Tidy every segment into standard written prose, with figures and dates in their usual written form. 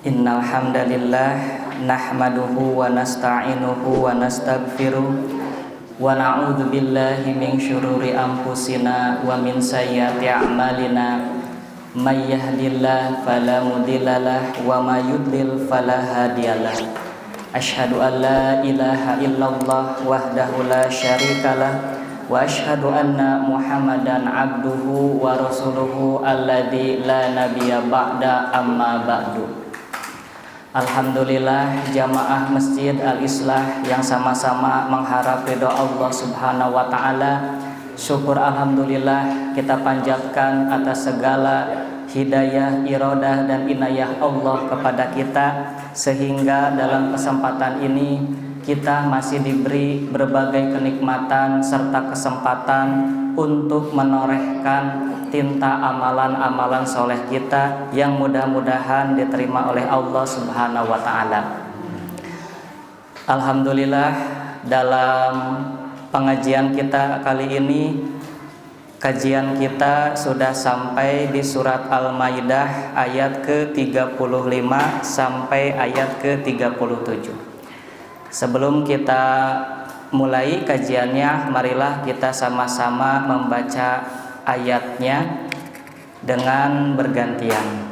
Innal hamdalillah nahmaduhu wa nasta'inuhu wa nastaghfiruh wa na'udzu billahi min syururi anfusina wa min sayyiati a'malina may yahdihillahu fala mudhillalah wa may yudlil fala hadiyalah. Asyhadu an la ilaha illallah wahdahu la syarikalah wa asyhadu anna Muhammadan abduhu wa rasuluhu alladzi la nabiyya ba'da amma ba'du. Alhamdulillah jamaah Masjid Al-Islah yang sama-sama mengharap ridha Allah Subhanahu wa taala. Syukur alhamdulillah kita panjatkan atas segala hidayah, iradah dan inayah Allah kepada kita, sehingga dalam kesempatan ini kita masih diberi berbagai kenikmatan serta kesempatan untuk menorehkan tinta amalan-amalan soleh kita yang mudah-mudahan diterima oleh Allah Subhanahu wa taala. Alhamdulillah, dalam pengajian kita kali ini, kajian kita sudah sampai di surat Al-Maidah ayat ke-35 sampai ayat ke-37. Sebelum kita mulai kajiannya, marilah kita sama-sama membaca ayatnya dengan bergantian.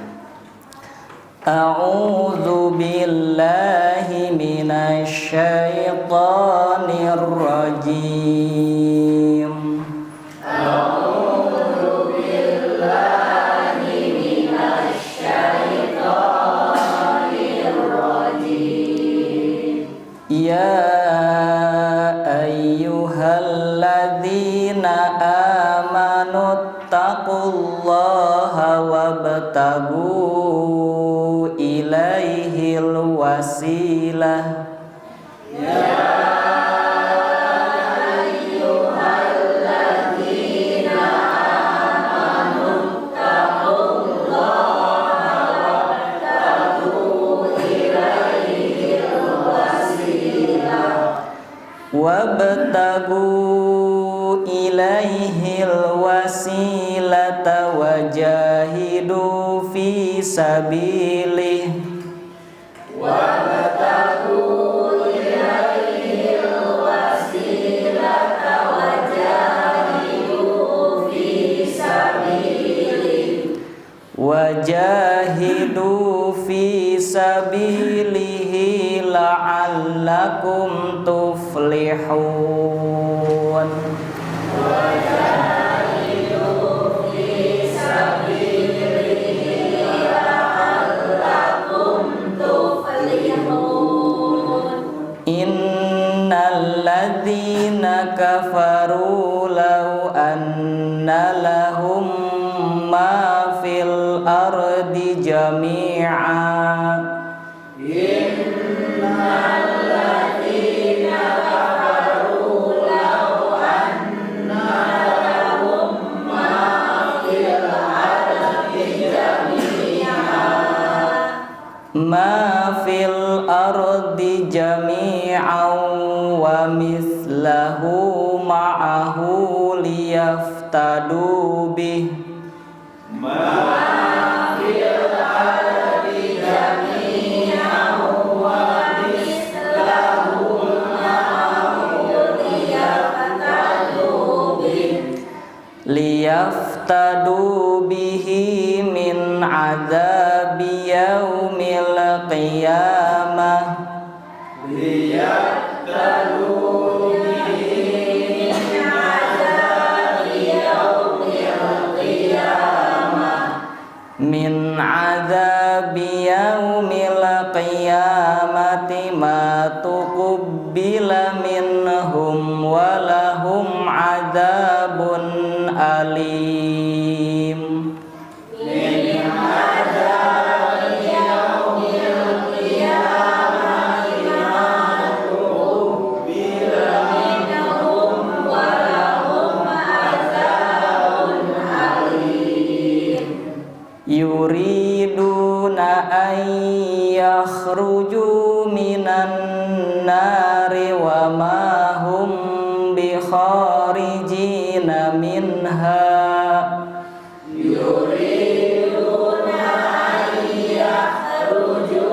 A'udzu billahi minasy syaithanir rajim. A'udzu billahi minasy syaithanir rajim. Ya ayyuhalladzina taqullaha wabtagu ilaihil wasilah. Ya ayyuhalladzina amanu taqullaha wabtagu ilaihil wasilah. Wabtagu ilaihil wasilata wajahidu fi sabilih. Wabtagu ilaihil wasilata wajahidu fi sabilih. Wajahidu fi sabilihi la'allakum tuflihun. Innalladzina kafaru law anna lahum ma fil ardi jami'a. Innalladzina kafaru law anna lahum ma fil ardi jami'a. Ma fil ardi jami'an wa mislahu ma'ahu liyaftadu bih. Ma fil ardi jami'an wa mislahu ma'ahu liyaftadu bih. Liyaftadu bihi min adzabi yaumil qiyamah. Liyaftadu bihi min adzabi yaumil qiyamah. Min adzabi yaumil qiyamati ma tuqbila minhum wa lahum adzabun alim. Min adzabi yaumil qiyamati ma tuqbila minhum wa lahum adzabun alim. Yuriduna an yakhruju minan nari wa ma hum bi kharijina minha. Yuriduna an yakhruju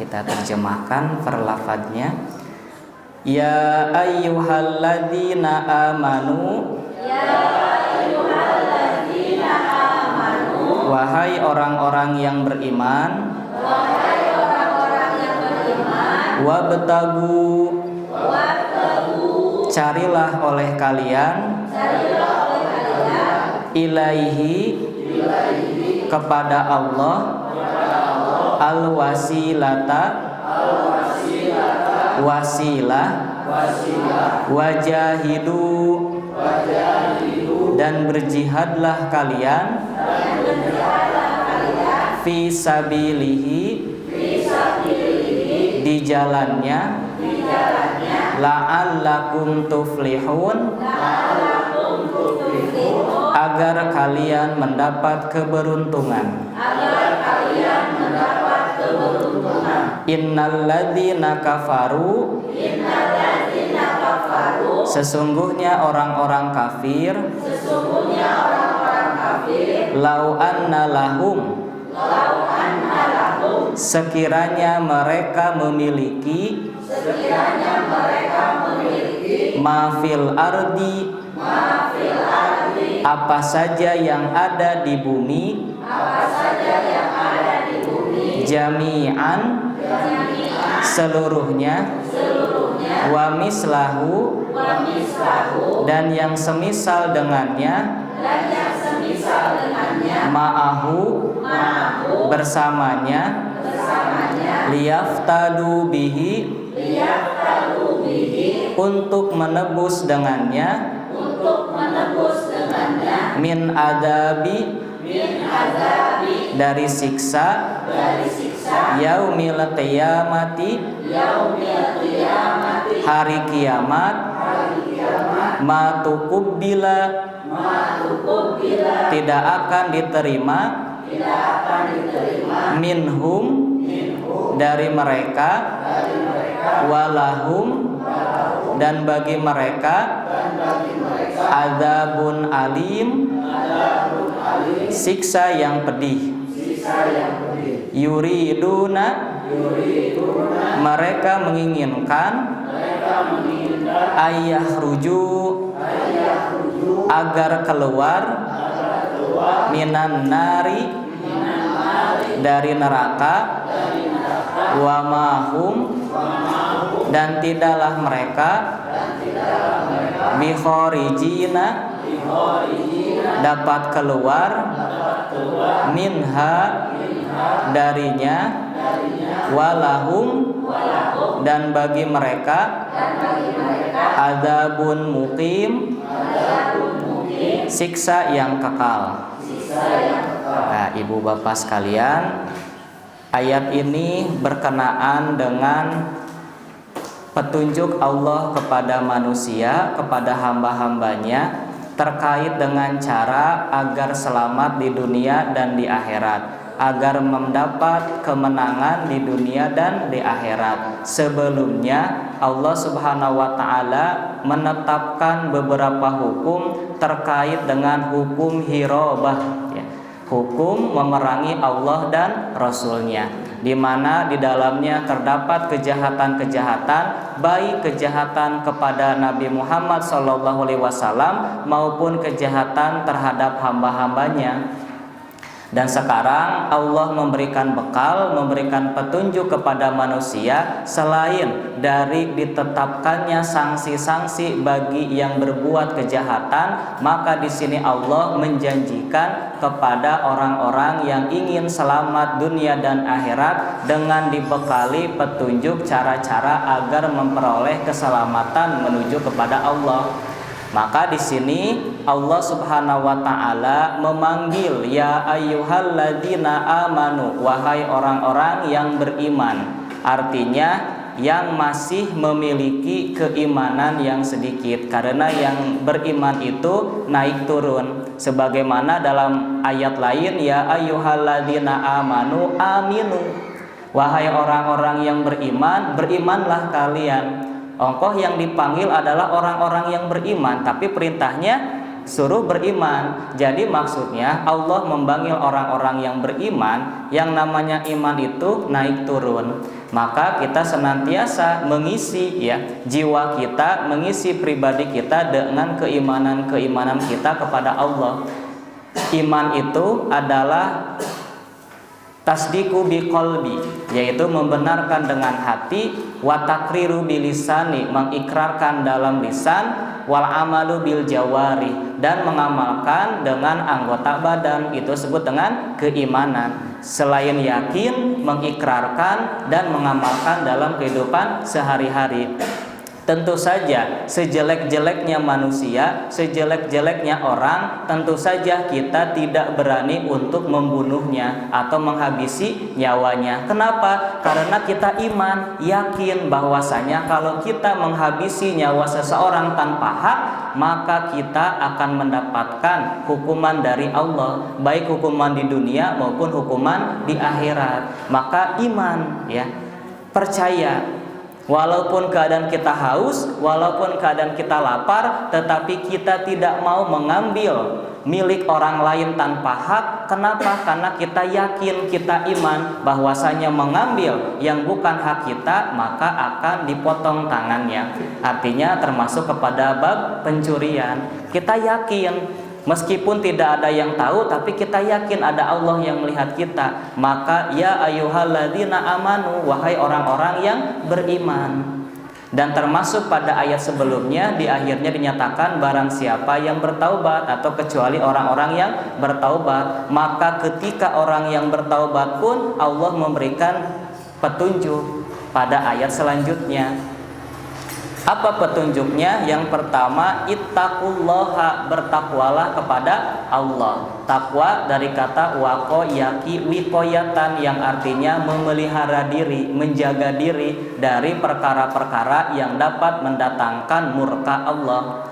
kita terjemahkan per lafadznya. Ya ayyuhalladzina amanu, wahai orang-orang yang beriman, wabtagu, carilah oleh kalian, ilaihi, kepada Allah, al-wasilata, wasilah, wajahidu, dan berjihadlah kalian, fi sabilihi, di jalannya, la'allakum tuflihun, agar kalian mendapat keberuntungan. Innalladzina kafaru, sesungguhnya orang-orang kafir, lau anna lahum, sekiranya mereka memiliki, mafil ardi, apa saja yang ada di bumi, jami'an, seluruhnya, wa mislahu, dan yang semisal dengannya, ma'ahu, bersamanya, liyaftadu bihi, untuk menebus dengannya, min adabi, dari siksa, yaumil qiyamati, hari kiamat, ma tuqbila, tidak akan diterima, minhum, dari mereka, walahum, dan bagi mereka, adzabun alim, siksa yang pedih. Yuriduna, mereka menginginkan, ayyahruju, agar keluar, minan nari, dari neraka, wa mahum, dan tidaklah mereka, bikhorijina, dapat keluar, minha, darinya, walahum, dan bagi mereka, adzabun muqim, siksa yang kekal. Nah, ibu bapak sekalian, ayat ini berkenaan dengan petunjuk Allah kepada manusia, kepada hamba-hambanya, terkait dengan cara agar selamat di dunia dan di akhirat, agar mendapat kemenangan di dunia dan di akhirat. Sebelumnya Allah Subhanahu wa taala menetapkan beberapa hukum terkait dengan hukum hirabah, ya, hukum memerangi Allah dan Rasul-Nya, di mana di dalamnya terdapat kejahatan-kejahatan, baik kejahatan kepada Nabi Muhammad SAW maupun kejahatan terhadap hamba-hambanya. Dan sekarang Allah memberikan bekal, memberikan petunjuk kepada manusia selain dari ditetapkannya sanksi-sanksi bagi yang berbuat kejahatan, maka di sini Allah menjanjikan kepada orang-orang yang ingin selamat dunia dan akhirat dengan dibekali petunjuk cara-cara agar memperoleh keselamatan menuju kepada Allah. Maka di sini Allah Subhanahu wa taala memanggil, ya ayyuhalladzina amanu, wahai orang-orang yang beriman. Artinya yang masih memiliki keimanan yang sedikit, karena yang beriman itu naik turun. Sebagaimana dalam ayat lain, ya ayyuhalladzina amanu aminu, wahai orang-orang yang beriman, berimanlah kalian. Ongkoh yang dipanggil adalah orang-orang yang beriman, tapi perintahnya suruh beriman. Jadi maksudnya Allah memanggil orang-orang yang beriman, yang namanya iman itu naik turun. Maka kita senantiasa mengisi ya jiwa kita, mengisi pribadi kita dengan keimanan-keimanan kita kepada Allah. Iman itu adalah tasdiqu biqalbi, yaitu membenarkan dengan hati, wa takriru bilisani, mengikrarkan dalam lisan, wal amalu bil jawari, dan mengamalkan dengan anggota badan. Itu disebut dengan keimanan. Selain yakin, mengikrarkan dan mengamalkan dalam kehidupan sehari-hari. Tentu saja sejelek-jeleknya manusia, sejelek-jeleknya orang, tentu saja kita tidak berani untuk membunuhnya atau menghabisi nyawanya. Kenapa? Karena kita iman, yakin bahwasanya kalau kita menghabisi nyawa seseorang tanpa hak, maka kita akan mendapatkan hukuman dari Allah, baik hukuman di dunia maupun hukuman di akhirat. Maka iman ya, percaya. Walaupun keadaan kita haus, walaupun keadaan kita lapar, tetapi kita tidak mau mengambil milik orang lain tanpa hak. Kenapa? Karena kita yakin, kita iman bahwasanya mengambil yang bukan hak kita, maka akan dipotong tangannya. Artinya termasuk kepada bab pencurian. Kita yakin, meskipun tidak ada yang tahu, tapi kita yakin ada Allah yang melihat kita. Maka ya ayyuhalladzina amanu, wahai orang-orang yang beriman. Dan termasuk pada ayat sebelumnya, di akhirnya dinyatakan barang siapa yang bertaubat, atau kecuali orang-orang yang bertaubat. Maka ketika orang yang bertaubat pun Allah memberikan petunjuk pada ayat selanjutnya. Apa petunjuknya? Yang pertama, ittaqullaha, bertakwalah kepada Allah. Takwa dari kata waqayaki wiqayatan, yang artinya memelihara diri, menjaga diri dari perkara-perkara yang dapat mendatangkan murka Allah.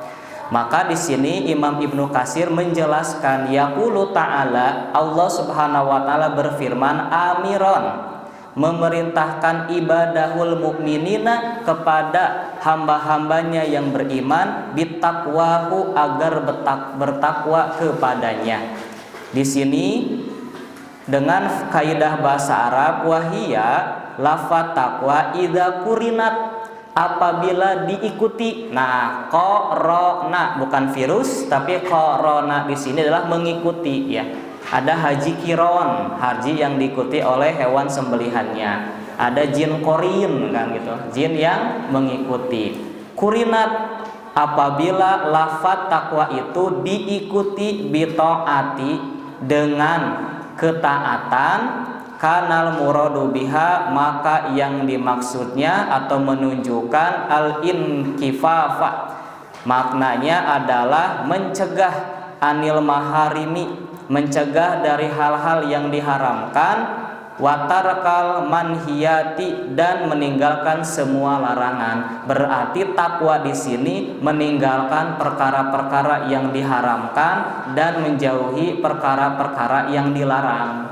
Maka di sini Imam Ibnu Katsir menjelaskan, yaqulu ta'ala, Allah Subhanahu wa taala berfirman, amiron, memerintahkan ibadahul mukminina, kepada hamba-hambanya yang beriman, bitakwahu, agar bertakwa kepadanya. Di sini dengan kaidah bahasa Arab, wahia lafaz takwa idza kurinat, apabila diikuti. Nah, korona bukan virus, tapi korona di sini adalah mengikuti ya. Ada haji kiron, haji yang diikuti oleh hewan sembelihannya. Ada jin korin kan gitu, jin yang mengikuti. Kurinat, apabila lafaz takwa itu diikuti bitaati, dengan ketaatan, kanal muradu biha, maka yang dimaksudnya atau menunjukkan al-inkifafa, maknanya adalah mencegah anil maharimi, mencegah dari hal-hal yang diharamkan, watarkal manhiyati, dan meninggalkan semua larangan. Berarti takwa di sini meninggalkan perkara-perkara yang diharamkan dan menjauhi perkara-perkara yang dilarang.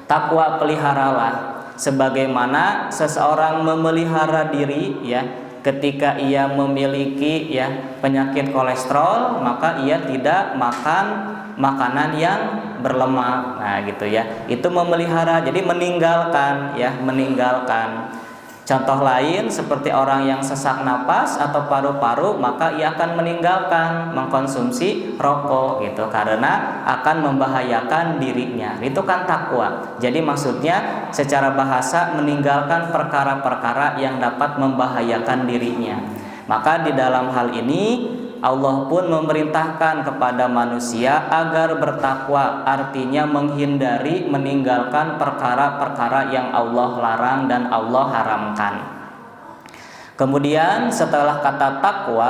Takwa peliharalah, sebagaimana seseorang memelihara diri ya, ketika ia memiliki ya penyakit kolesterol, maka ia tidak makan makanan yang berlemak. Nah gitu ya, itu memelihara, jadi meninggalkan ya, meninggalkan. Contoh lain seperti orang yang sesak napas atau paru-paru, maka ia akan meninggalkan mengkonsumsi rokok gitu, karena akan membahayakan dirinya. Itu kan takwa. Jadi maksudnya secara bahasa meninggalkan perkara-perkara yang dapat membahayakan dirinya. Maka di dalam hal ini Allah pun memerintahkan kepada manusia agar bertakwa, artinya menghindari, meninggalkan perkara-perkara yang Allah larang dan Allah haramkan. Kemudian setelah kata takwa,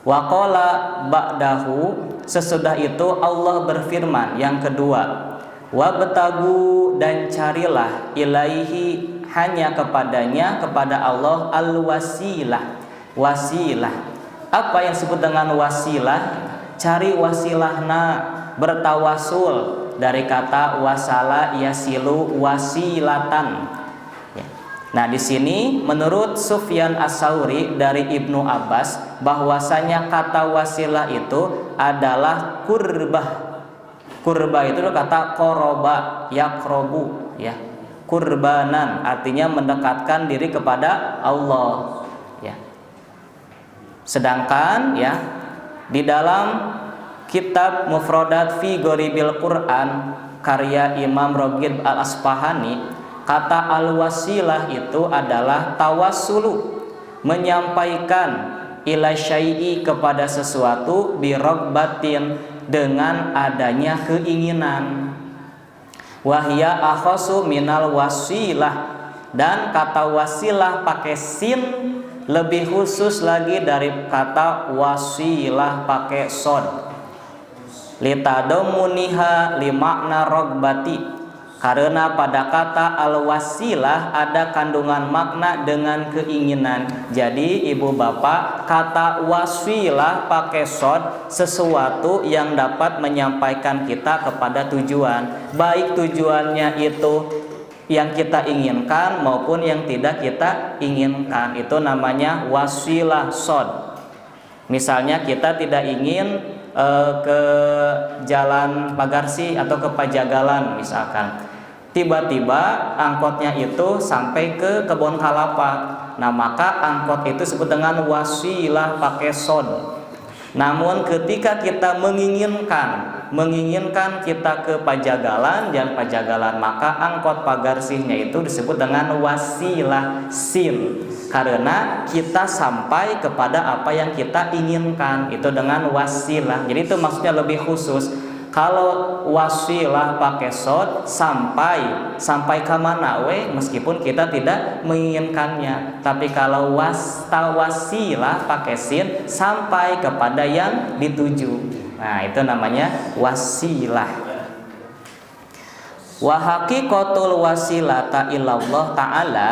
waqala ba'dahu, sesudah itu Allah berfirman yang kedua, wabtagu, dan carilah, ilaihi, hanya kepadanya, kepada Allah, al-wasilah, wasilah. Apa yang disebut dengan wasilah? Cari wasilahna, bertawasul, dari kata wasala yasilu wasilatan. Ya. Nah di sini menurut Sufyan As-Tsauri dari Ibnu Abbas, bahwasanya kata wasilah itu adalah kurbah. Kurbah itu kata koroba yakrobu ya. kurbanan, artinya mendekatkan diri kepada Allah, ya. Sedangkan ya di dalam kitab Mufradat fi Ghoribil Quran karya Imam Raghib Al-Asfahani, kata al-wasilah itu adalah tawassulu, menyampaikan ila syai'i kepada sesuatu bi ragbatin, dengan adanya keinginan. Wahya akhasu minal wasilah, dan kata wasilah pakai sin lebih khusus lagi dari kata wasilah pakai sod. Litadamuniha limakna rogbati, karena pada kata al-wasilah ada kandungan makna dengan keinginan. Jadi ibu bapak, kata wasilah pakai sod sesuatu yang dapat menyampaikan kita kepada tujuan, baik tujuannya itu yang kita inginkan maupun yang tidak kita inginkan. Itu namanya wasilah sod. Misalnya kita tidak ingin ke Jalan Pagarsi atau ke Pajagalan misalkan, tiba-tiba angkotnya itu sampai ke Kebon Kalapa. Nah maka angkot itu disebut dengan wasilah pakai sod. Namun ketika kita menginginkan kita ke Pajagalan, Jalan Pajagalan, maka angkot Pagarsihnya itu disebut dengan wasilah sin, karena kita sampai kepada apa yang kita inginkan, itu dengan wasilah. Jadi itu maksudnya lebih khusus. Kalau wasilah pakai sod sampai ke mana we, meskipun kita tidak menginginkannya. Tapi kalau wasilah pakai sin sampai kepada yang dituju. Nah, itu namanya wasilah. Wa haqiqatul wasilata ilallah ta'ala,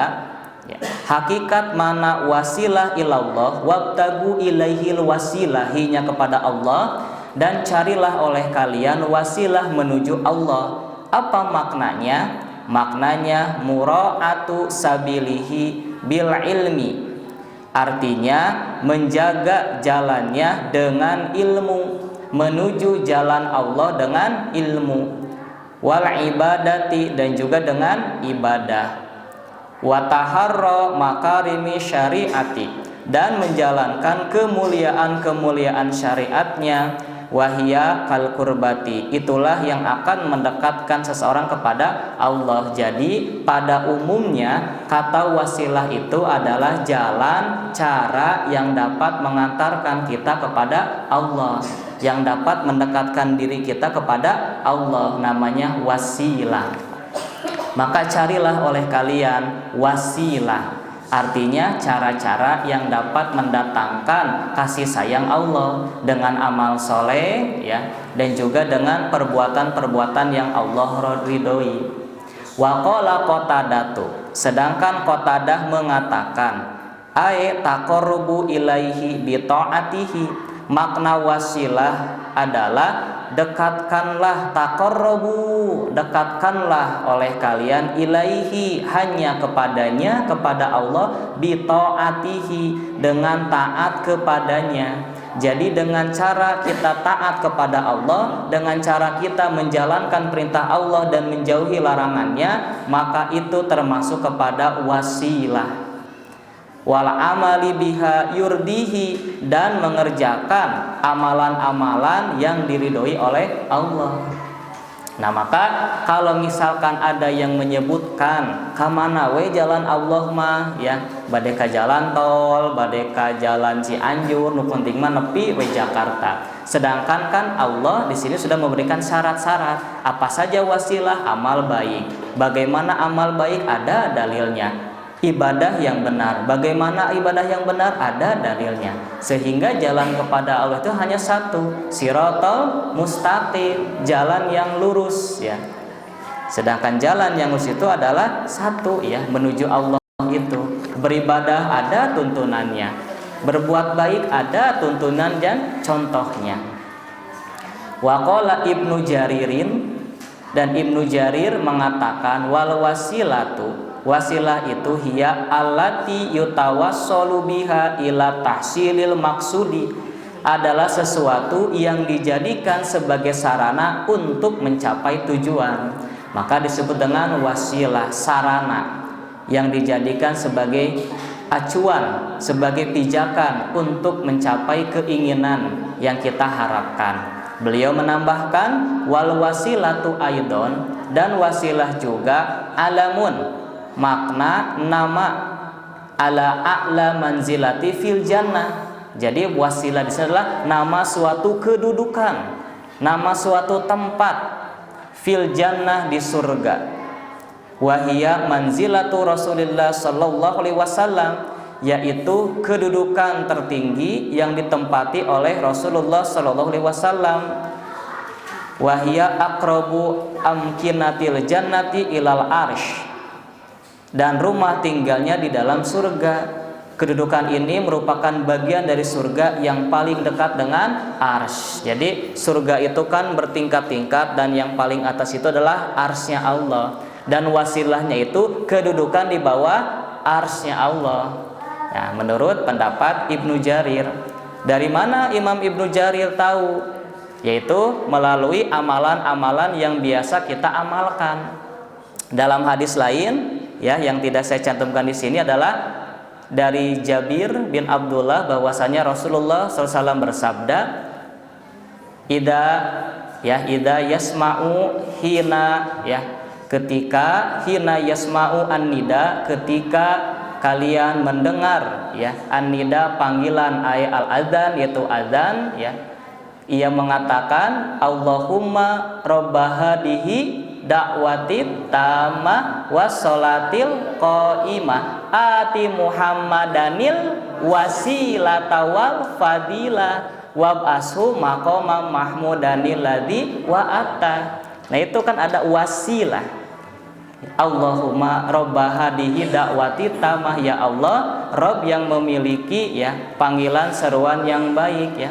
ya, hakikat mana wasilah ilallah, wabtagu ilaihil wasilahinya kepada Allah, dan carilah oleh kalian wasilah menuju Allah. Apa maknanya? Maknanya mura'atu sabilihi bil ilmi, artinya menjaga jalannya dengan ilmu, menuju jalan Allah dengan ilmu. Wal ibadati, dan juga dengan ibadah. Wa taharra makarimi syariati, dan menjalankan kemuliaan-kemuliaan syariatnya. Wahia kal kurbati, itulah yang akan mendekatkan seseorang kepada Allah. Jadi pada umumnya kata wasilah itu adalah jalan, cara yang dapat mengantarkan kita kepada Allah, yang dapat mendekatkan diri kita kepada Allah, namanya wasilah. Maka carilah oleh kalian wasilah, artinya cara-cara yang dapat mendatangkan kasih sayang Allah dengan amal soleh, ya, dan juga dengan perbuatan-perbuatan yang Allah ridhoi. Wa qala Qatadatu, sedangkan Qatadah mengatakan ay taqarrubu ilaihi bi ta'atihi, makna wasilah adalah dekatkanlah, taqarrabu, dekatkanlah oleh kalian ilaihi, hanya kepadanya, kepada Allah, bi ta'atihi, dengan taat kepadanya. Jadi dengan cara kita taat kepada Allah, dengan cara kita menjalankan perintah Allah dan menjauhi larangannya, maka itu termasuk kepada wasilah. Wal amali biha yurdihi, dan mengerjakan amalan-amalan yang diridhoi oleh Allah. Nah maka kalau misalkan ada yang menyebutkan kamana we jalan Allah mah, ya, bade ka jalan tol, bade ka jalan Cianjur, nu penting mah nepi we Jakarta. Sedangkan kan Allah di sini sudah memberikan syarat-syarat apa saja wasilah amal baik. Bagaimana amal baik? Ada dalilnya. Ibadah yang benar, bagaimana ibadah yang benar? Ada dalilnya. Sehingga jalan kepada Allah itu hanya satu, siratal mustaqim, jalan yang lurus, ya. Sedangkan jalan yang lurus itu adalah satu, ya, menuju Allah itu. Beribadah ada tuntunannya, berbuat baik ada tuntunan dan contohnya. Wa qala Ibnu Jaririn, dan Ibnu Jarir mengatakan wal wasilatu, wasilah itu hiya allati yutawassalu biha ila tahsilil maksudi, adalah sesuatu yang dijadikan sebagai sarana untuk mencapai tujuan. maka disebut dengan wasilah, sarana yang dijadikan sebagai acuan, sebagai pijakan untuk mencapai keinginan yang kita harapkan. Beliau menambahkan wal wasilatu aidon, dan wasilah juga alamun, makna nama, ala a'la manzilati fil jannah. Jadi wasilah di sini adalah nama suatu kedudukan, nama suatu tempat fil jannah, di surga. Wahia manzilatu Rasulillah sallallahu alaihi wasallam, yaitu kedudukan tertinggi yang ditempati oleh Rasulullah sallallahu alaihi wasallam. Wahia aqrabu amkinatil jannati ilal arsh, dan rumah tinggalnya di dalam surga. Kedudukan ini merupakan bagian dari surga yang paling dekat dengan arsy. Jadi surga itu kan bertingkat-tingkat, dan yang paling atas itu adalah arsy-nya Allah, dan wasilahnya itu kedudukan di bawah arsy-nya Allah. Nah, menurut pendapat Ibnu Jarir. Dari mana Imam Ibnu Jarir tahu? Yaitu melalui amalan-amalan yang biasa kita amalkan. Dalam hadis lain, ya, yang tidak saya cantumkan di sini adalah dari Jabir bin Abdullah, bahwasanya Rasulullah SAW bersabda, ida yasma'u hina, ya, ketika hina yasma'u an-nida, ketika kalian mendengar, ya, an-nida, panggilan al-adzan, yaitu adzan, ya, ia mengatakan Allahumma rabbahadihi da'watit tamah wassolatil qaimah ati muhammadanil wasilata wal fadilah wab'ashu maqama mahmudanil ladzi wa'ata. Nah, itu kan ada wasilah. Allahumma rabbahadihi da'wati tamah, ya Allah, Rabb yang memiliki, ya, panggilan seruan yang baik, ya,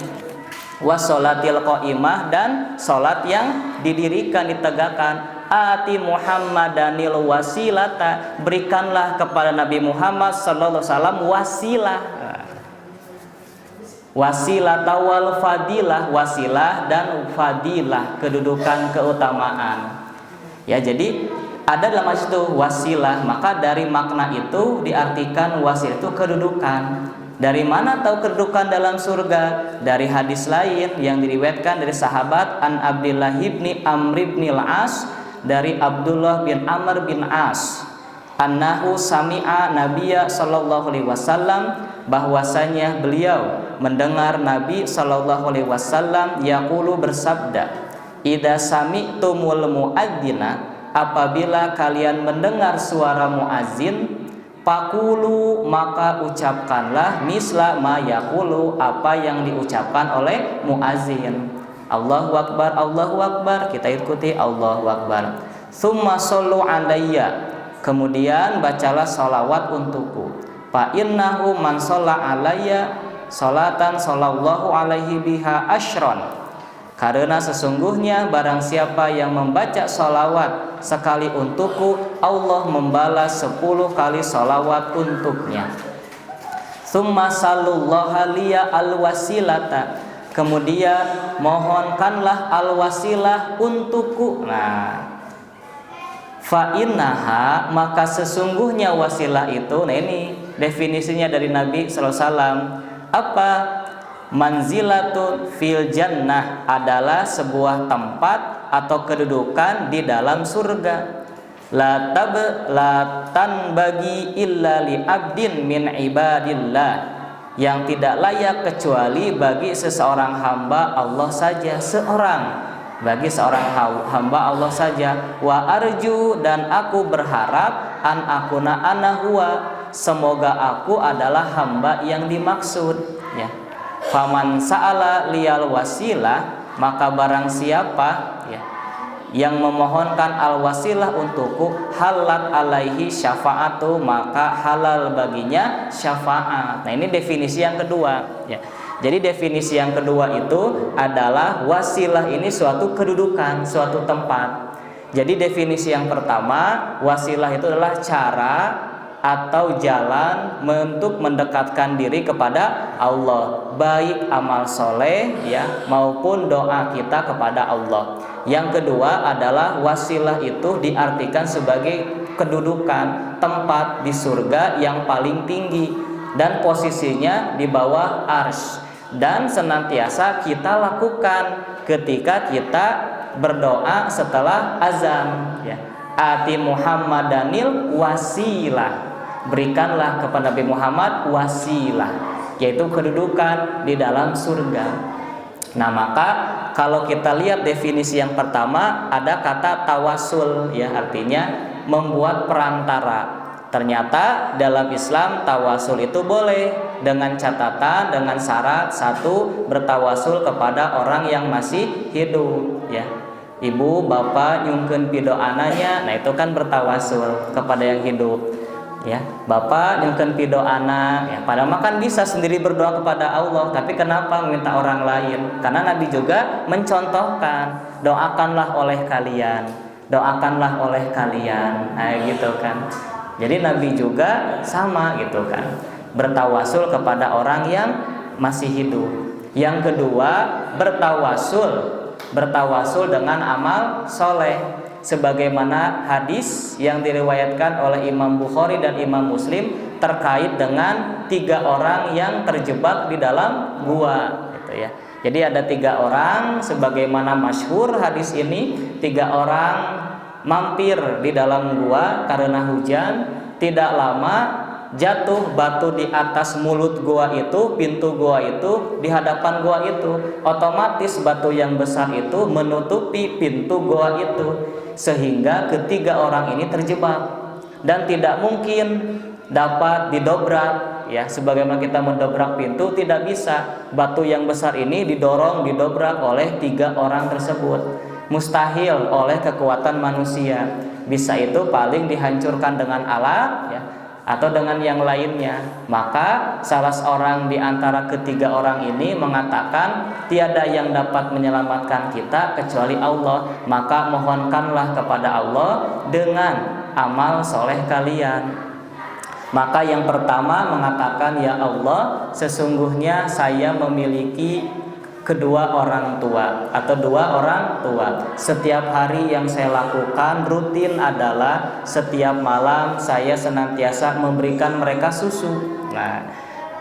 wassolatil qaimah, dan salat yang didirikan, ditegakkan. Ati Muhammadanil wasilata, berikanlah kepada Nabi Muhammad sallallahu alaihi wasallam wasilah. Wasilata wal fadilah, wasilah dan fadilah, kedudukan, keutamaan. Ya, jadi ada dalam hadis itu wasilah, maka dari makna itu diartikan wasilah itu kedudukan. Dari mana tahu kedudukan dalam surga? Dari hadis lain yang diriwayatkan dari sahabat An Abdillah bin Amr bin Al-As, dari Abdullah bin Amr bin As, annahu sami'a Nabiyya sallallahu alaihi wasallam, bahwasanya beliau mendengar Nabi sallallahu alaihi wasallam yaqulu, bersabda, idza sami'tumul muadzina, apabila kalian mendengar suara muazin, fakulu, maka ucapkanlah misla ma yaqulu, apa yang diucapkan oleh muazin. Allahu Akbar, Allahu Akbar, kita ikuti Allahu Akbar. Tsumma shollu alayya, kemudian bacalah salawat untukku. Fa innahu man shalla alayya salatan sallallahu alaihi biha asyron, karena sesungguhnya barang siapa yang membaca salawat sekali untukku, Allah membalas 10 kali salawat untuknya. Tsumma sallallahu liya alwasilata, kemudian mohonkanlah al-wasilah untukku. Nah, fa innaha, maka sesungguhnya wasilah itu, nah ini definisinya dari Nabi sallallahu alaihi wasallam. Apa? Manzilatun fil jannah, adalah sebuah tempat atau kedudukan di dalam surga. La tanbagi illa li abdin min ibadillah, yang tidak layak kecuali bagi seseorang hamba Allah saja, bagi seorang hamba Allah saja. Wa arju, dan aku berharap, an akuna ana huwa, semoga aku adalah hamba yang dimaksud, ya. Faman sa'ala liyal wasilah, maka barang siapa, ya, yang memohonkan al-wasilah untukku, halat alaihi syafa'atu, maka halal baginya syafaat. Nah, ini definisi yang kedua, ya. Jadi definisi yang kedua itu adalah wasilah ini suatu kedudukan, suatu tempat. Jadi definisi yang pertama, wasilah itu adalah cara atau jalan untuk mendekatkan diri kepada Allah, baik amal soleh ya maupun doa kita kepada Allah. Yang kedua adalah wasilah itu diartikan sebagai kedudukan tempat di surga yang paling tinggi dan posisinya di bawah arsy, dan senantiasa kita lakukan ketika kita berdoa setelah azan ya. Ati Muhammadanil wasilah, berikanlah kepada Nabi Muhammad wasilah, yaitu kedudukan di dalam surga. Nah, maka kalau kita lihat definisi yang pertama, ada kata tawasul ya, artinya membuat perantara. Ternyata dalam Islam tawasul itu boleh dengan catatan, dengan syarat satu, bertawasul kepada orang yang masih hidup ya. Ibu, bapak nyungkeun pido anaknya, nah itu kan bertawasul kepada yang hidup ya. Bapak nyungkeun pido anak ya, padahal kan bisa sendiri berdoa kepada Allah, tapi kenapa meminta orang lain? Karena Nabi juga mencontohkan, doakanlah oleh kalian, doakanlah oleh kalian, nah gitu kan. Jadi Nabi juga sama gitu kan, bertawasul kepada orang yang masih hidup. Yang kedua, bertawasul dengan amal soleh, sebagaimana hadis yang diriwayatkan oleh Imam Bukhari dan Imam Muslim terkait dengan 3 orang yang terjebak di dalam gua gitu ya. Jadi ada 3 orang, sebagaimana masyhur hadis ini, 3 orang mampir di dalam gua karena hujan. Tidak lama jatuh batu di atas mulut gua itu, pintu gua itu, di hadapan gua itu. Otomatis batu yang besar itu menutupi pintu gua itu, sehingga ketiga orang ini terjebak dan tidak mungkin dapat didobrak ya. Sebagaimana kita mendobrak pintu, tidak bisa. Batu yang besar ini didobrak oleh 3 orang tersebut. Mustahil oleh kekuatan manusia. Bisa itu paling dihancurkan dengan alat ya, atau dengan yang lainnya. Maka salah seorang di antara ketiga orang ini mengatakan, tiada yang dapat menyelamatkan kita kecuali Allah, maka mohonkanlah kepada Allah dengan amal soleh kalian. Maka yang pertama mengatakan, ya Allah, sesungguhnya saya memiliki kedua orang tua atau 2 orang tua. Setiap hari yang saya lakukan rutin adalah setiap malam saya senantiasa memberikan mereka susu. Nah,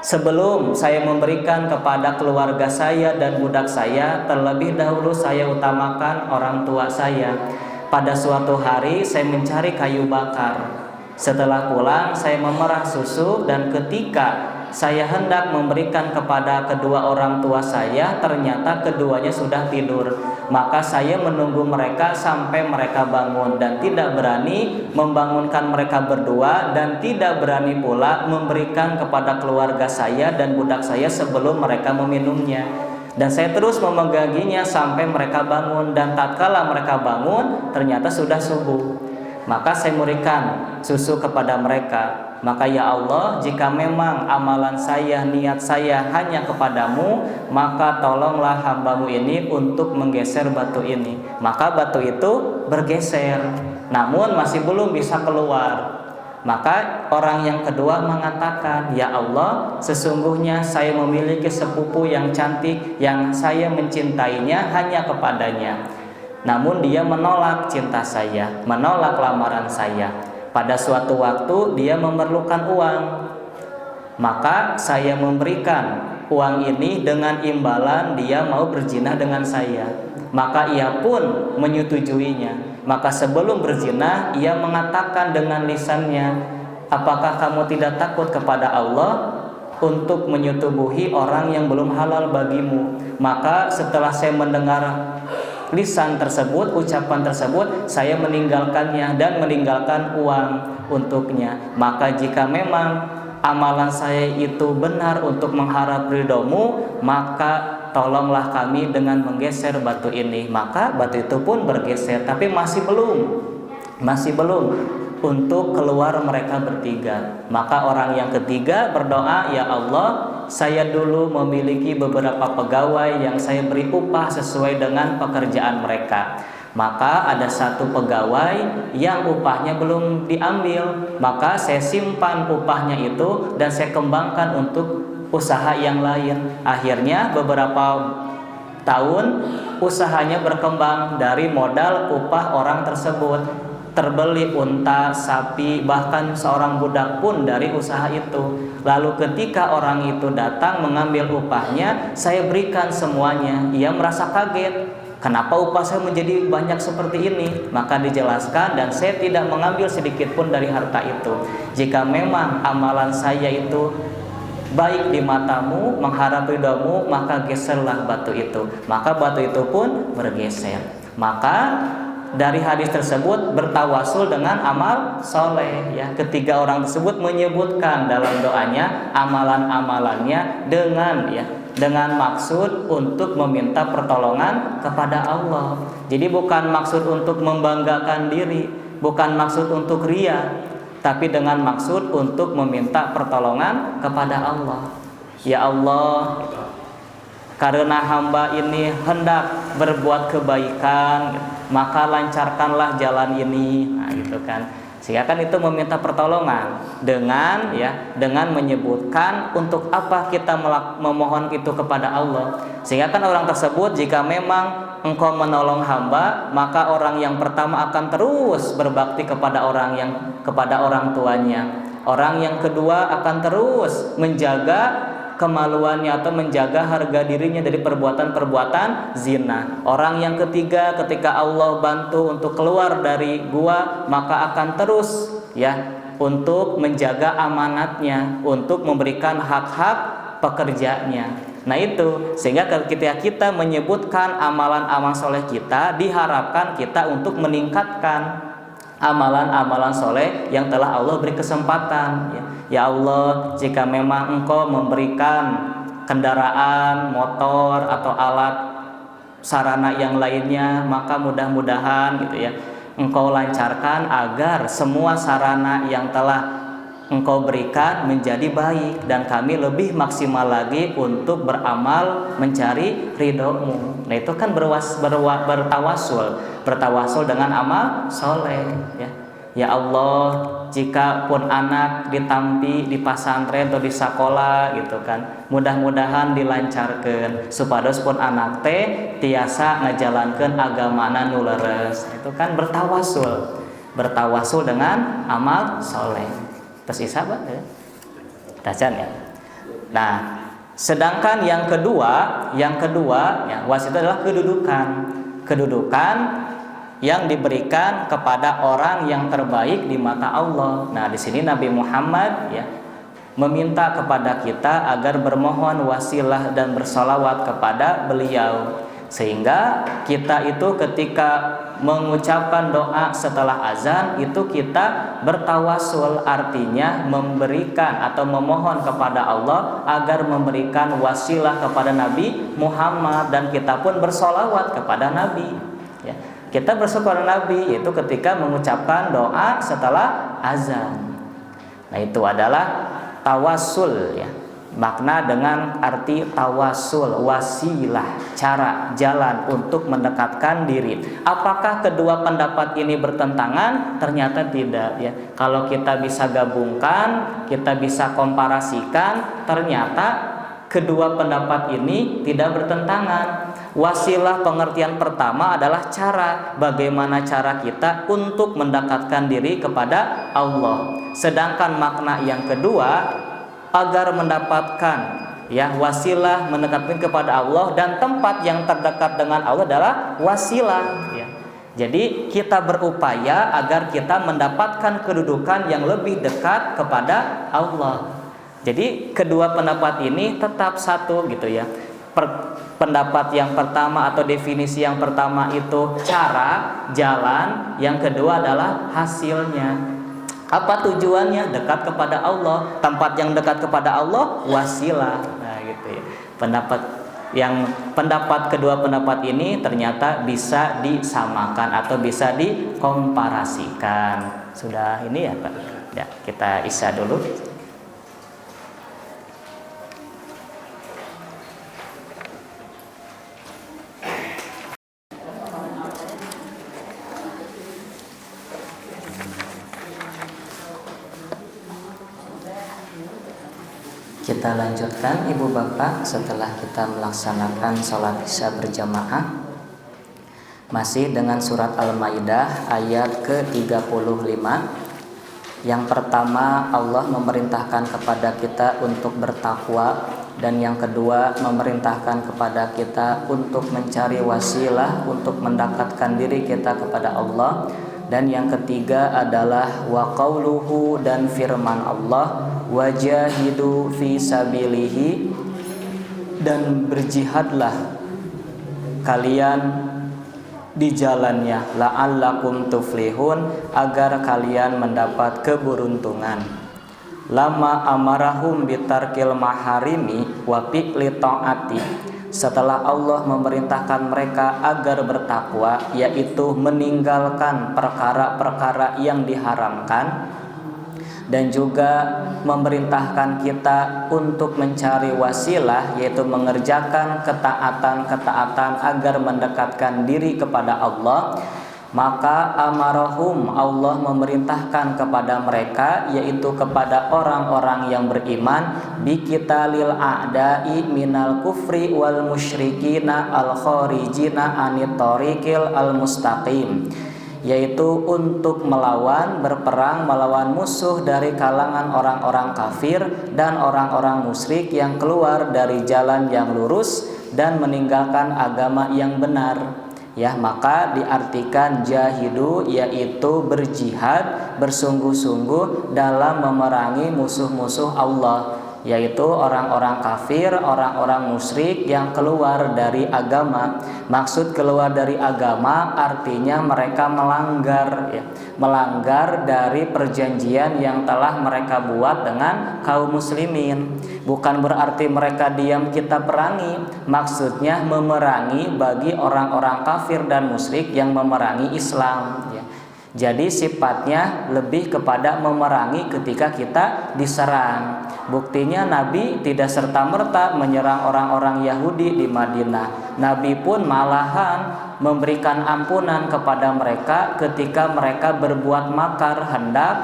sebelum saya memberikan kepada keluarga saya dan budak saya, terlebih dahulu saya utamakan orang tua saya. Pada suatu hari saya mencari kayu bakar. Setelah pulang saya memerah susu, dan ketika saya hendak memberikan kepada kedua orang tua saya, ternyata keduanya sudah tidur. Maka saya menunggu mereka sampai mereka bangun, dan tidak berani membangunkan mereka berdua, dan tidak berani pula memberikan kepada keluarga saya dan budak saya sebelum mereka meminumnya. Dan saya terus memeganginya sampai mereka bangun, dan tatkala mereka bangun ternyata sudah subuh. Maka saya memberikan susu kepada mereka. Maka ya Allah, jika memang amalan saya, niat saya hanya kepadamu, maka tolonglah hambamu ini untuk menggeser batu ini. Maka batu itu bergeser, namun masih belum bisa keluar. Maka orang yang kedua mengatakan, ya Allah, sesungguhnya saya memiliki sepupu yang cantik, yang saya mencintainya hanya kepadanya. Namun dia menolak cinta saya, menolak lamaran saya. Pada suatu waktu dia memerlukan uang, maka saya memberikan uang ini dengan imbalan dia mau berzina dengan saya. Maka ia pun menyetujuinya. Maka sebelum berzina ia mengatakan dengan lisannya, apakah kamu tidak takut kepada Allah untuk menyetubuhi orang yang belum halal bagimu? Maka setelah saya mendengar lisan tersebut, ucapan tersebut, saya meninggalkannya dan meninggalkan uang untuknya. Maka jika memang amalan saya itu benar untuk mengharap ridhomu, maka tolonglah kami dengan menggeser batu ini. Maka batu itu pun bergeser, tapi masih belum untuk keluar mereka bertiga. Maka orang yang ketiga berdoa, ya Allah, saya dulu memiliki beberapa pegawai yang saya beri upah sesuai dengan pekerjaan mereka. maka ada satu pegawai yang upahnya belum diambil, maka saya simpan upahnya itu dan saya kembangkan untuk usaha yang lain. Akhirnya beberapa tahun usahanya berkembang dari modal upah orang tersebut, terbeli unta, sapi, bahkan seorang budak pun dari usaha itu. Lalu ketika orang itu datang mengambil upahnya, saya berikan semuanya. Ia merasa kaget, kenapa upah saya menjadi banyak seperti ini? Maka dijelaskan, dan saya tidak mengambil sedikit pun dari harta itu. Jika memang amalan saya itu baik di matamu, mengharap ridhamu, maka geserlah batu itu. Maka batu itu pun bergeser. Maka dari hadis tersebut bertawasul dengan amal soleh, ya. Ketiga orang tersebut menyebutkan dalam doanya amalan-amalannya dengan maksud untuk meminta pertolongan kepada Allah. Jadi bukan maksud untuk membanggakan diri, bukan maksud untuk ria, tapi dengan maksud untuk meminta pertolongan kepada Allah. Ya Allah, karena hamba ini hendak berbuat kebaikan, maka lancarkanlah jalan ini. Nah, gitu kan. Sehingga kan itu meminta pertolongan dengan menyebutkan untuk apa kita memohon itu kepada Allah. Sehingga kan orang tersebut, jika memang engkau menolong hamba, maka orang yang pertama akan terus berbakti kepada orang tuanya. Orang yang kedua akan terus menjaga kemaluannya atau menjaga harga dirinya dari perbuatan-perbuatan zina. Orang yang ketiga, ketika Allah bantu untuk keluar dari gua, maka akan terus untuk menjaga amanatnya, untuk memberikan hak-hak pekerjanya. Nah itu, sehingga ketika kita menyebutkan amalan-amalan soleh kita, diharapkan kita untuk meningkatkan amalan-amalan soleh yang telah Allah beri kesempatan. Ya Allah, jika memang engkau memberikan kendaraan, motor atau alat sarana yang lainnya, maka mudah-mudahan engkau lancarkan agar semua sarana yang telah engkau berikan menjadi baik, dan kami lebih maksimal lagi untuk beramal mencari ridhomu. Nah itu kan bertawasul dengan amal soleh. Ya Allah, jika pun anak ditampi di pesantren atau di sekolah mudah-mudahan dilancarkan supados pun anak tiasa ngajalankeun agamana nu leres. Itu kan bertawasul dengan amal soleh. Terus isabat dacan ya. Nah, sedangkan yang kedua wasit itu adalah kedudukan yang diberikan kepada orang yang terbaik di mata Allah. Nah, di sini Nabi Muhammad meminta kepada kita agar bermohon wasilah dan bersolawat kepada beliau, sehingga kita itu ketika mengucapkan doa setelah azan itu kita bertawasul, artinya memberikan atau memohon kepada Allah agar memberikan wasilah kepada Nabi Muhammad, dan kita pun bersolawat kepada Nabi. Kita bersyukur Nabi itu ketika mengucapkan doa setelah azan. Nah itu adalah tawasul makna dengan arti tawasul, wasilah, cara, jalan untuk mendekatkan diri. Apakah kedua pendapat ini bertentangan? Ternyata tidak Kalau kita bisa gabungkan, kita bisa komparasikan, ternyata kedua pendapat ini tidak bertentangan. Wasilah pengertian pertama adalah cara, bagaimana cara kita untuk mendekatkan diri kepada Allah. Sedangkan makna yang kedua, agar mendapatkan wasilah mendekatkan kepada Allah, dan tempat yang terdekat dengan Allah adalah wasilah. Jadi kita berupaya agar kita mendapatkan kedudukan yang lebih dekat kepada Allah. Jadi kedua pendapat ini tetap satu pendapat yang pertama atau definisi yang pertama itu cara, jalan, yang kedua adalah hasilnya. Apa tujuannya? Dekat kepada Allah. Tempat yang dekat kepada Allah wasilah. Nah pendapat kedua pendapat ini ternyata bisa disamakan atau bisa dikomparasikan. Sudah ini Pak. Kita isya dulu. Kita lanjutkan Ibu Bapak setelah kita melaksanakan sholat isya berjamaah. Masih dengan surat Al-Maidah ayat ke-35. Yang pertama, Allah memerintahkan kepada kita untuk bertakwa. Dan yang kedua, memerintahkan kepada kita untuk mencari wasilah untuk mendekatkan diri kita kepada Allah. Dan yang ketiga adalah wa qauluhu, dan firman Allah, wajahidu fi sabilihi, dan berjihadlah kalian di jalannya, la'allakum tuflihun, agar kalian mendapat keberuntungan. Lama amarahum bitarkil maharimi wa fi'li ta'ati. Setelah Allah memerintahkan mereka agar bertakwa, yaitu meninggalkan perkara-perkara yang diharamkan, dan juga memerintahkan kita untuk mencari wasilah, yaitu mengerjakan ketaatan-ketaatan agar mendekatkan diri kepada Allah, maka amarahum, Allah memerintahkan kepada mereka, yaitu kepada orang-orang yang beriman, biqitalil a'da'i minal kufri wal musyrikina al kharijina anit tariqil al mustaqim, yaitu untuk melawan, berperang melawan musuh dari kalangan orang-orang kafir dan orang-orang musyrik yang keluar dari jalan yang lurus dan meninggalkan agama yang benar. Ya, maka diartikan jahidu, yaitu berjihad, bersungguh-sungguh dalam memerangi musuh-musuh Allah, yaitu orang-orang kafir, orang-orang musyrik yang keluar dari agama. Maksud keluar dari agama artinya mereka melanggar, ya, melanggar dari perjanjian yang telah mereka buat dengan kaum muslimin. Bukan berarti mereka diam kita perangi, maksudnya memerangi bagi orang-orang kafir dan musyrik yang memerangi Islam, ya. Jadi sifatnya lebih kepada memerangi ketika kita diserang. Buktinya Nabi tidak serta-merta menyerang orang-orang Yahudi di Madinah. Nabi pun malahan memberikan ampunan kepada mereka ketika mereka berbuat makar hendak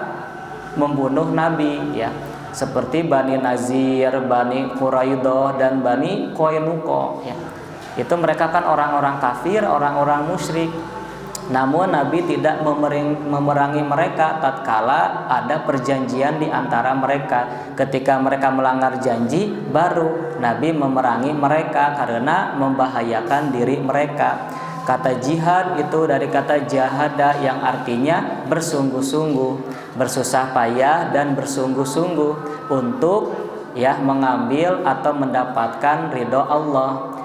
membunuh Nabi, ya. Seperti Bani Nazir, Bani Quraidah, dan Bani Qainuqa, ya. Itu mereka kan orang-orang kafir, orang-orang musyrik. Namun Nabi tidak memerangi mereka tatkala ada perjanjian di antara mereka. Ketika mereka melanggar janji, baru Nabi memerangi mereka karena membahayakan diri mereka. Kata jihad itu dari kata jahada yang artinya bersungguh-sungguh, bersusah payah dan bersungguh-sungguh untuk, ya, mengambil atau mendapatkan ridho Allah.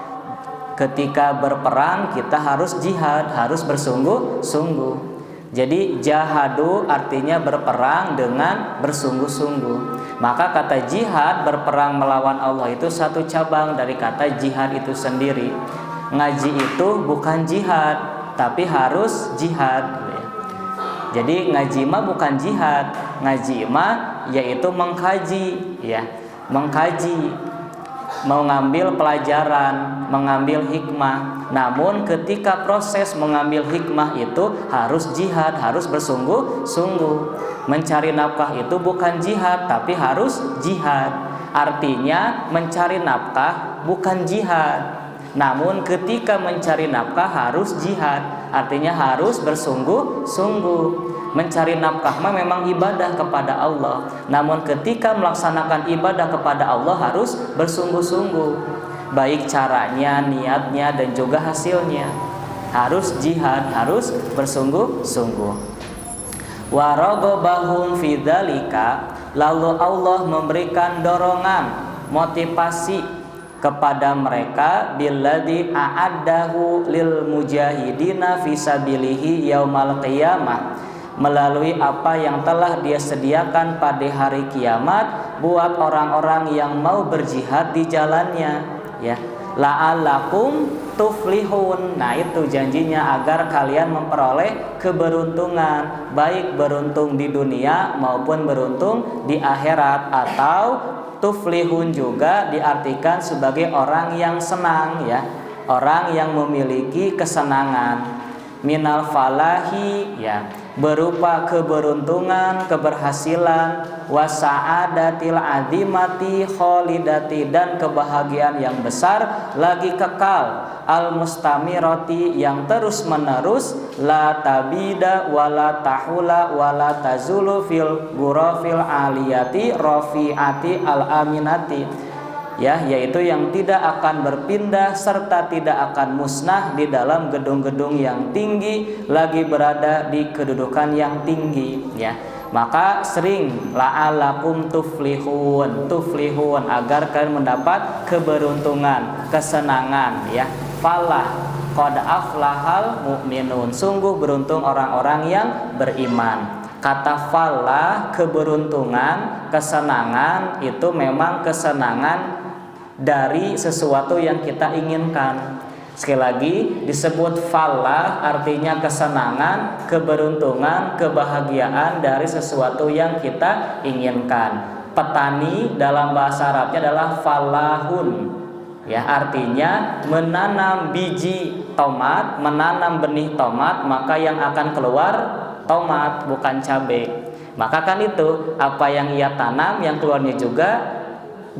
Ketika berperang kita harus jihad, harus bersungguh-sungguh. Jadi jahadu artinya berperang dengan bersungguh-sungguh. Maka kata jihad, berperang melawan Allah, itu satu cabang dari kata jihad itu sendiri. Ngaji itu bukan jihad, tapi harus jihad. Jadi ngaji mah bukan jihad, ngaji mah yaitu mengkaji, ya, mengkaji, mengambil pelajaran, mengambil hikmah. Namun ketika proses mengambil hikmah itu harus jihad, harus bersungguh-sungguh. Mencari nafkah itu bukan jihad, tapi harus jihad. Artinya mencari nafkah bukan jihad, namun ketika mencari nafkah harus jihad, artinya harus bersungguh-sungguh. Mencari nafkah memang ibadah kepada Allah, namun ketika melaksanakan ibadah kepada Allah harus bersungguh-sungguh, baik caranya, niatnya, dan juga hasilnya. Harus jihad, harus bersungguh-sungguh. Wa raghabahum fi dzalika, lalu Allah memberikan dorongan, motivasi kepada mereka billadzi a'addahu lil mujahidina fi sabilihi yaumal qiyamah, melalui apa yang telah Dia sediakan pada hari kiamat buat orang-orang yang mau berjihad di jalannya, ya. La'allakum tuflihun. Nah, itu janjinya agar kalian memperoleh keberuntungan, baik beruntung di dunia maupun beruntung di akhirat. Atau tuflihun juga diartikan sebagai orang yang senang, ya, orang yang memiliki kesenangan. Minal falahi, ya, berupa keberuntungan, keberhasilan, wasa'adatil azimati kholidati, dan kebahagiaan yang besar lagi kekal, al-mustamirati, yang terus menerus, la tabida wala tahula wala tazulu fil ghurafil aliyati rafiati al-aminati, ya, yaitu yang tidak akan berpindah serta tidak akan musnah di dalam gedung-gedung yang tinggi, lagi berada di kedudukan yang tinggi, ya. Maka sering la'alakum tuflihun, tuflihun, agar kalian mendapat keberuntungan, kesenangan, ya. Falah qad aflahal mu'minun, sungguh beruntung orang-orang yang beriman. Kata falah, keberuntungan, kesenangan, itu memang kesenangan dari sesuatu yang kita inginkan. Sekali lagi, disebut falah artinya kesenangan, keberuntungan, kebahagiaan dari sesuatu yang kita inginkan. Petani dalam bahasa Arabnya adalah falahun, ya, artinya menanam biji tomat, menanam benih tomat, maka yang akan keluar tomat, bukan cabai. Maka kan itu apa yang ia tanam, yang keluarnya juga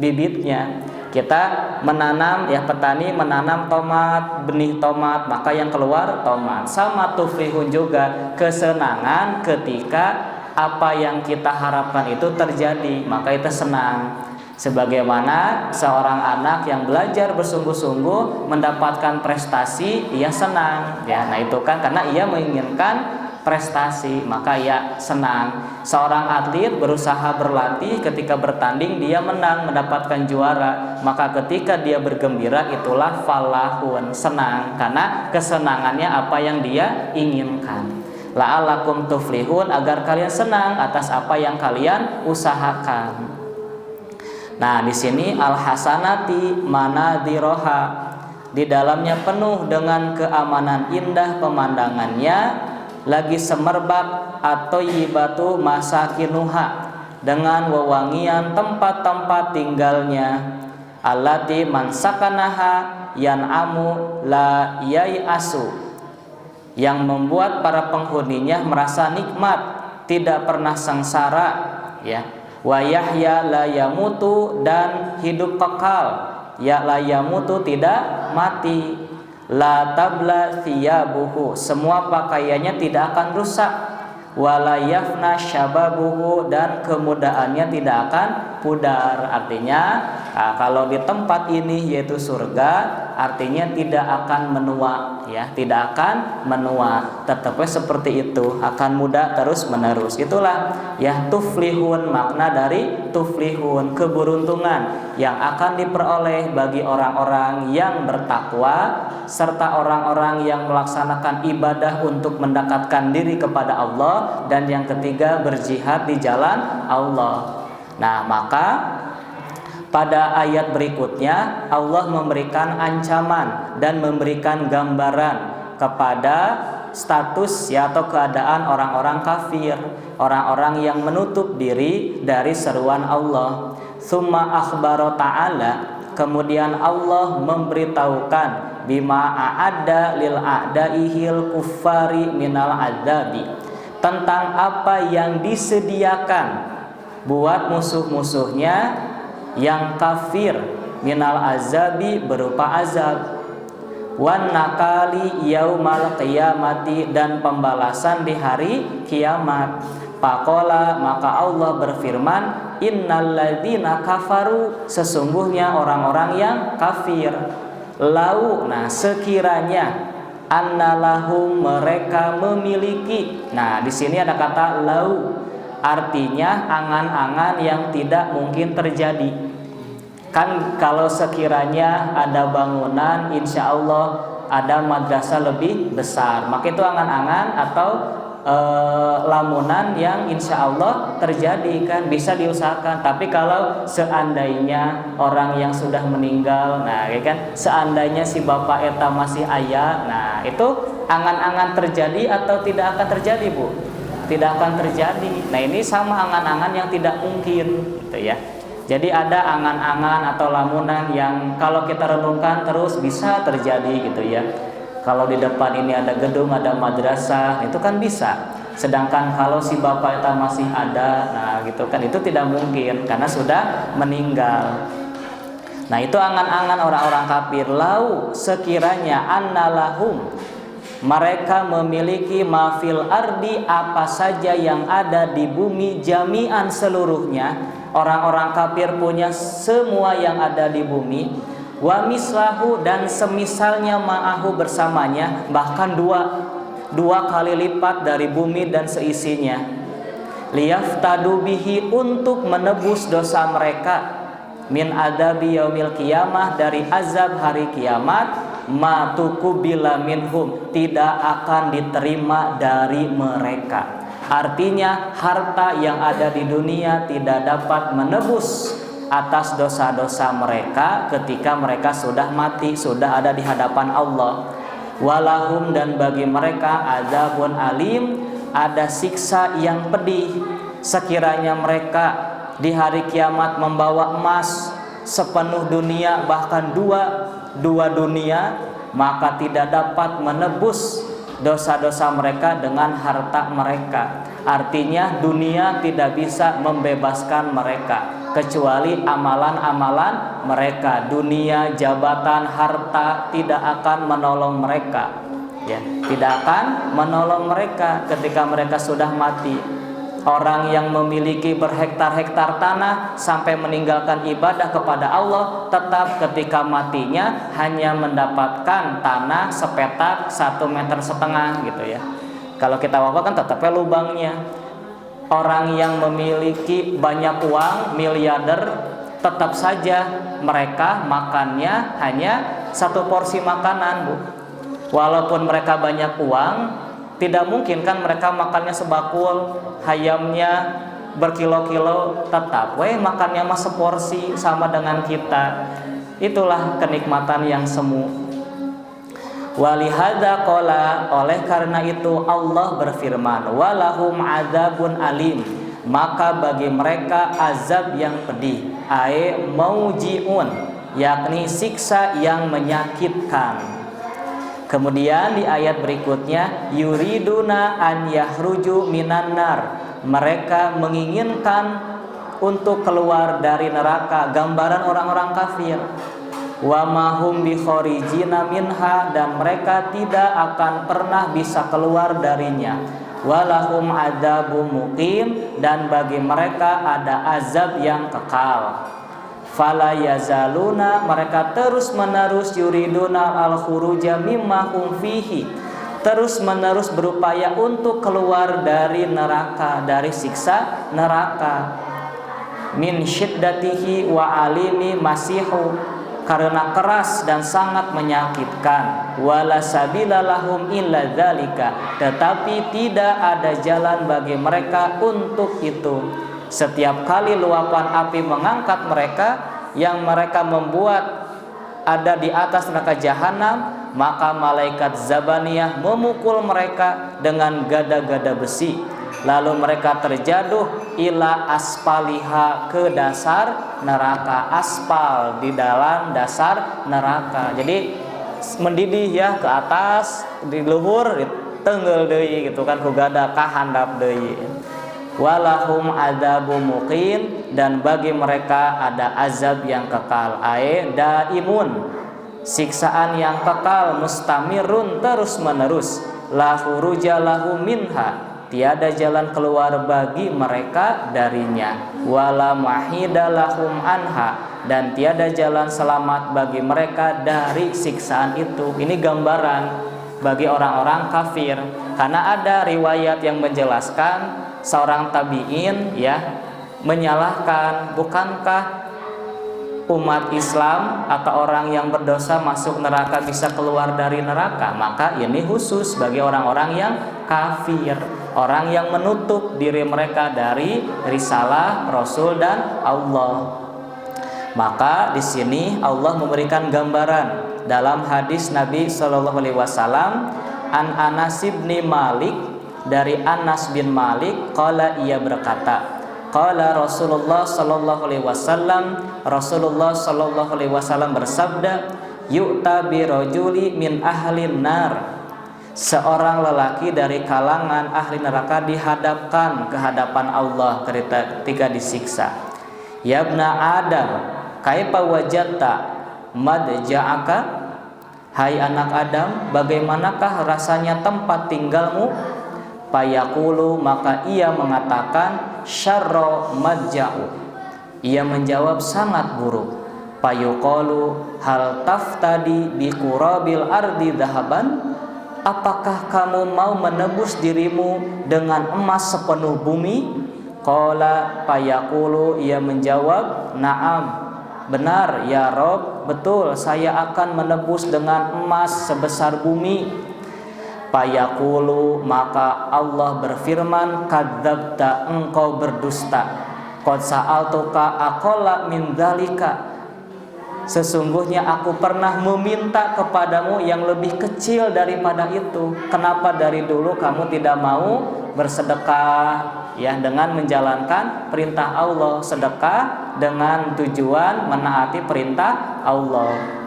bibitnya. Kita menanam, ya, petani menanam tomat, benih tomat, maka yang keluar tomat. Sama tuflihun juga, kesenangan ketika apa yang kita harapkan itu terjadi, maka itu senang. Sebagaimana seorang anak yang belajar bersungguh-sungguh mendapatkan prestasi, ia senang, ya. Nah itu kan karena ia menginginkan prestasi, maka ia senang. Seorang atlet berusaha berlatih, ketika bertanding dia menang, mendapatkan juara, maka ketika dia bergembira, itulah falahun, senang, karena kesenangannya apa yang dia inginkan. La'alakum tuflihun, agar kalian senang atas apa yang kalian usahakan. Nah, di sini al-hasanati manadhiroha, di dalamnya penuh dengan keamanan indah pemandangannya, lagi semerbak atau yibatu masakinuha, dengan wewangian tempat-tempat tinggalnya, allati mansakanaha yan'amu la yai'asu, yang membuat para penghuninya merasa nikmat, tidak pernah sengsara, ya. Wa yahya la yamutu, dan hidup kekal, ya, la yamutu, tidak mati. La tabla thiyabuhu, semua pakaiannya tidak akan rusak. Wala yafna syababuhu, dan kemudaannya tidak akan pudar. Artinya kalau di tempat ini, yaitu surga, artinya tidak akan menua, ya, tidak akan menua, tetapnya seperti itu, akan muda terus menerus. Itulah, ya, tuflihun, makna dari tuflihun, keberuntungan yang akan diperoleh bagi orang-orang yang bertakwa serta orang-orang yang melaksanakan ibadah untuk mendekatkan diri kepada Allah, dan yang ketiga berjihad di jalan Allah. Nah, maka pada ayat berikutnya Allah memberikan ancaman dan memberikan gambaran kepada status, ya, atau keadaan orang-orang kafir, orang-orang yang menutup diri dari seruan Allah. Tsumma akhbara ta'ala, kemudian Allah memberitahukan bima a'adda lil a'daihil kuffari minal adzabi, tentang apa yang disediakan buat musuh-musuhnya yang kafir, minal azabi, berupa azab, wan nakali yaumal qiyamati, dan pembalasan di hari kiamat. Faqala, maka Allah berfirman, innal ladzina kafaru, sesungguhnya orang-orang yang kafir, lau, nah, sekiranya, annalahum, mereka memiliki. Nah, di sini ada kata lau, artinya angan-angan yang tidak mungkin terjadi. Kan kalau sekiranya ada bangunan, insya Allah ada madrasah lebih besar, maka itu angan-angan atau lamunan yang insya Allah terjadi, kan bisa diusahakan. Tapi kalau seandainya orang yang sudah meninggal, nah, ya kan, seandainya si bapak eta masih ayah, nah, itu angan-angan terjadi atau tidak akan terjadi, Bu? Tidak akan terjadi. Nah, ini sama angan-angan yang tidak mungkin, gitu ya. Jadi ada angan-angan atau lamunan yang kalau kita renungkan terus bisa terjadi, gitu ya. Kalau di depan ini ada gedung, ada madrasah, itu kan bisa. Sedangkan kalau si bapak itu masih ada, nah gitu kan, itu tidak mungkin karena sudah meninggal. Nah itu angan-angan orang-orang kafir. Lau sekiranya annalahum, mereka memiliki mafil ardi, apa saja yang ada di bumi, jami'an seluruhnya. Orang-orang kafir punya semua yang ada di bumi. Wa mislahu, dan semisalnya ma'ahu bersamanya, bahkan dua kali lipat dari bumi dan seisinya. Liyaftadu bihi, untuk menebus dosa mereka, min adabi yaumil qiyamah, dari azab hari kiamat, ma tuqbila minhum, tidak akan diterima dari mereka. Artinya harta yang ada di dunia tidak dapat menebus atas dosa-dosa mereka ketika mereka sudah mati, sudah ada di hadapan Allah. Walahum, dan bagi mereka azabun alim, ada siksa yang pedih. Sekiranya mereka di hari kiamat membawa emas sepenuh dunia, bahkan dua dunia, maka tidak dapat menebus dosa-dosa mereka dengan harta mereka. Artinya dunia tidak bisa membebaskan mereka kecuali amalan-amalan mereka. Dunia, jabatan, harta tidak akan menolong mereka, ya, tidak akan menolong mereka ketika mereka sudah mati. Orang yang memiliki berhektar-hektar tanah sampai meninggalkan ibadah kepada Allah, tetap ketika matinya hanya mendapatkan tanah sepetak 1,5 meter gitu ya. Kalau kita wafat kan tetapnya lubangnya. Orang yang memiliki banyak uang, miliarder, tetap saja mereka makannya hanya 1 porsi makanan, Bu. Walaupun mereka banyak uang, tidak mungkin kan mereka makannya sebakul, hayamnya berkilo-kilo, tetap makannya mah seporsi sama dengan kita. Itulah kenikmatan yang semu. Walihada qala, oleh karena itu Allah berfirman, walahum adzabun alim, maka bagi mereka azab yang pedih, ai maujiun, yakni siksa yang menyakitkan. Kemudian di ayat berikutnya, yuriduna an yahruju minan nar, mereka menginginkan untuk keluar dari neraka, gambaran orang-orang kafir. Wa mahum bi khorijina minha, dan mereka tidak akan pernah bisa keluar darinya. Walahum adzabum muqim, dan bagi mereka ada azab yang kekal. Fala yazaluna, mereka terus menerus yuriduna al khuruja mimma hum fihi, terus menerus berupaya untuk keluar dari neraka, dari siksa neraka. Min syiddatihi wa alimi masihu, karena keras dan sangat menyakitkan. Wala sabila lahum illa dzalika, tetapi tidak ada jalan bagi mereka untuk itu. Setiap kali luapan api mengangkat mereka, yang mereka membuat ada di atas neraka jahanam, maka malaikat Zabaniyah memukul mereka dengan gada-gada besi. Lalu mereka terjatuh ila aspaliha, ke dasar neraka. Aspal, di dalam dasar neraka. Jadi mendidih ya ke atas, di luhur tenggel deui gitu kan, ku gada ka handap deui. Walahum adzabum muqim, dan bagi mereka ada azab yang kekal, ai daimun, siksaan yang kekal, mustamirun, terus menerus. La khuruja lahum minha, tiada jalan keluar bagi mereka darinya. Wala mahida lahum anha, dan tiada jalan selamat bagi mereka dari siksaan itu. Ini gambaran bagi orang-orang kafir, karena ada riwayat yang menjelaskan seorang tabi'in ya menyalahkan, bukankah umat Islam atau orang yang berdosa masuk neraka bisa keluar dari neraka? Maka ini khusus bagi orang-orang yang kafir, orang yang menutup diri mereka dari risalah Rasul dan Allah. Maka di sini Allah memberikan gambaran dalam hadis Nabi Shallallahu Alaihi Wasallam, an Anas bin Malik, dari Anas bin Malik, qala, ia berkata, qala Rasulullah sallallahu alaihi wasallam, Rasulullah sallallahu alaihi wasallam bersabda, yu'ta bi rajuli min ahlin nar, seorang lelaki dari kalangan ahli neraka dihadapkan ke hadapan Allah ketika disiksa. Ya ibna Adam, kaifa wajadta madja'aka? Hai anak Adam, bagaimanakah rasanya tempat tinggalmu? Fayaqulu, maka ia mengatakan, syarra madja'u. Ia menjawab, sangat buruk. Fayuqalu, hal taftadi biqurabil ardi dhahaban? Apakah kamu mau menebus dirimu dengan emas sepenuh bumi? Qala, fayaqulu, ia menjawab, na'am, benar ya Rob, betul, saya akan menebus dengan emas sebesar bumi. Fayaqulu, maka Allah berfirman, kadzabta, engkau berdusta. Qad sa'altuka aqalla min dzalika, sesungguhnya aku pernah meminta kepadamu yang lebih kecil daripada itu. Kenapa dari dulu kamu tidak mau bersedekah? Ya, dengan menjalankan perintah Allah, sedekah dengan tujuan menaati perintah Allah.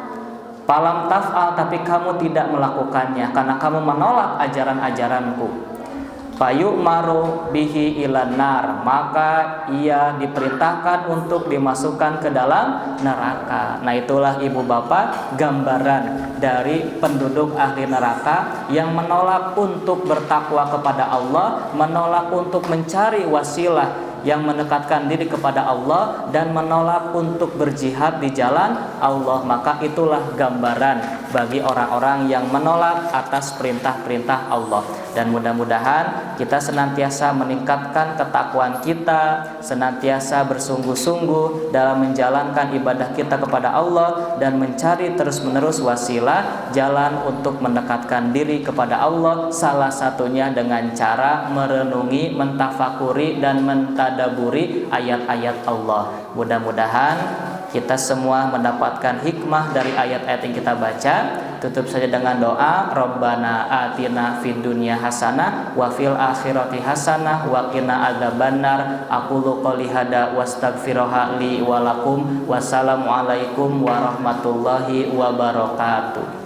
Falam taf'al, tapi kamu tidak melakukannya karena kamu menolak ajaran-ajaranku. Fayu'maru bihi ilan nar, maka ia diperintahkan untuk dimasukkan ke dalam neraka. Nah, itulah ibu bapak gambaran dari penduduk ahli neraka yang menolak untuk bertakwa kepada Allah, menolak untuk mencari wasilah yang mendekatkan diri kepada Allah, dan menolak untuk berjihad di jalan Allah. Maka itulah gambaran bagi orang-orang yang menolak atas perintah-perintah Allah. Dan mudah-mudahan kita senantiasa meningkatkan ketakwaan kita, senantiasa bersungguh-sungguh dalam menjalankan ibadah kita kepada Allah, dan mencari terus-menerus wasilah jalan untuk mendekatkan diri kepada Allah, salah satunya dengan cara merenungi, mentafakuri, dan mentadaburi ayat-ayat Allah. Mudah-mudahan kita semua mendapatkan hikmah dari ayat-ayat yang kita baca. Tutup saja dengan doa, Rabbana atina fid dunya hasanah wa fil akhirati hasanah wa qina adzabannar. Aqulu qouli hada wastaghfiruha li wa lakum. Wassalamu alaikum warahmatullahi wabarakatuh.